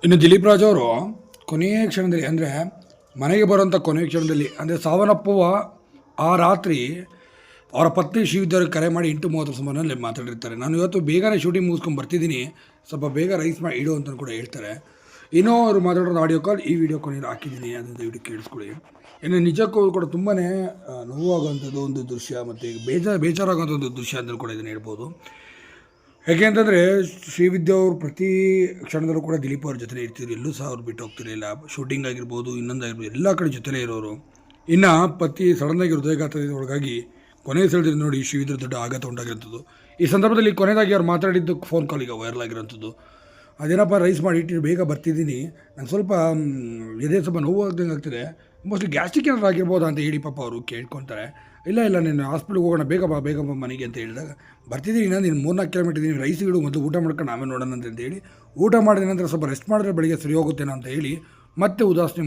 ಇನ್ನು ದಿಲೀಪ್ ರಾಜ್ ಅವರು ಕೊನೆಯ ಕ್ಷಣದಲ್ಲಿ ಅಂದರೆ ಮನೆಗೆ ಬರೋಂಥ ಕೊನೆಯ ಕ್ಷಣದಲ್ಲಿ ಅಂದರೆ ಸಾವನ್ನಪ್ಪುವ ಆ ರಾತ್ರಿ ಅವರ ಪತ್ನಿ ಶ್ರೀವಿದ್ಯವ್ರಿಗೆ ಕರೆ ಮಾಡಿ 8:30 ಸುಮಾರಲ್ಲಿ ಮಾತಾಡಿರ್ತಾರೆ. ನಾನು ಇವತ್ತು ಬೇಗನೆ ಶೂಟಿಂಗ್ ಮುಗಿಸ್ಕೊಂಡು ಬರ್ತಿದ್ದೀನಿ, ಸ್ವಲ್ಪ ಬೇಗ ರೈಸ್ ಮಾಡಿ ಇಡು ಅಂತ ಕೂಡ ಹೇಳ್ತಾರೆ. ಇನ್ನೂ ಅವರು ಮಾತಾಡೋದು ಆಡಿಯೋ ಕಾಲ್ ಈ ವಿಡಿಯೋ ಕೊನೆಯಲ್ಲಿ ಹಾಕಿದ್ದೀನಿ, ಅದನ್ನು ದಯವಿಟ್ಟು ಕೇಳಿಸ್ಕೊಳ್ಳಿ. ಇನ್ನು ನಿಜಕ್ಕೂ ಕೂಡ ತುಂಬಾ ನೋವಾಗುವಂಥದ್ದು ಒಂದು ದೃಶ್ಯ ಮತ್ತು ಬೇಜಾರಾಗುವಂಥ ಒಂದು ದೃಶ್ಯ ಅಂತ ಕೂಡ ಇದನ್ನು ಹೇಳ್ಬೋದು. ಯಾಕೆ ಅಂತಂದರೆ ಶ್ರೀವಿದ್ಯಾ ಅವರು ಪ್ರತಿ ಕ್ಷಣದಲ್ಲೂ ಕೂಡ ದಿಲೀಪ್ ಅವ್ರ ಜೊತೆ ಇರ್ತಿದ್ರು, ಎಲ್ಲೂ ಸಹ ಅವ್ರು ಬಿಟ್ಟು ಹೋಗ್ತಿರಲಿಲ್ಲ. ಶೂಟಿಂಗ್ ಆಗಿರ್ಬೋದು, ಇನ್ನೊಂದಾಗಿರ್ಬೋದು, ಎಲ್ಲ ಕಡೆ ಜೊತೆಲೇ ಇರೋರು. ಇನ್ನು ಪತಿ ಸಡನ್ನಾಗಿ ಹೃದಯಘಾತದಿಂದ ಒಳಗಾಗಿ ಕೊನೆಯ ಸ್ಥಳದಲ್ಲಿ ನೋಡಿ ಶ್ರೀವಿದ್ಯಾ ದೊಡ್ಡ ಆಘಾತ ಉಂಟಾಗಿರೋಂಥದ್ದು. ಈ ಸಂದರ್ಭದಲ್ಲಿ ಕೊನೆಯದಾಗಿ ಅವ್ರು ಮಾತಾಡಿದ್ದು ಫೋನ್ ಕಾಲ್ ಈಗ ವೈರಲ್ ಆಗಿರೋಂಥದ್ದು. ಅದೇನಪ್ಪ ರೈಸ್ ಮಾಡಿ ಇಟ್ಟು ಬೇಗ ಬರ್ತಿದ್ದೀನಿ, ನಂಗೆ ಸ್ವಲ್ಪ ಎದೆ ಸ್ವಲ್ಪ ನೋವು ಆಗ್ದಂಗೆ ಆಗ್ತಿದೆ, ಮೋಸ್ಟ್ಲಿ ಗ್ಯಾಸ್ಟ್ರಿಕ್ ಏನಾದ್ರು ಆಗಿರ್ಬೋದಾ ಅಂತ ಹೇಳಿ ಪಾಪ ಅವರು ಕೇಳ್ಕೊತಾರೆ. ಇಲ್ಲ ನೀನು ಹಾಸ್ಪಿಟ್ಲಿಗೆ ಹೋಗೋಣ, ಬೇಗ ಬಾ ಮನೆಗೆ ಅಂತ ಹೇಳಿದಾಗ ಬರ್ತಿದ್ದೀನಿ, ನೀನು 3-4 ಕಿಲೋಮೀಟರ್ ಇದ್ದೀನಿ, ರೈಸ್ ಇಡು ಮೊದಲು ಊಟ ಮಾಡ್ಕೊಂಡು ಆಮೇಲೆ ನೋಡೋಣ ಅಂತ ಹೇಳಿ ಊಟ ಮಾಡಿದ ನಂತರ ಸ್ವಲ್ಪ ರೆಸ್ಟ್ ಮಾಡಿದ್ರೆ ಬೆಳಿಗ್ಗೆ ಸರಿ ಹೋಗುತ್ತೇನೋ ಅಂತ ಹೇಳಿ ಮತ್ತೆ ಉದಾಸನೆ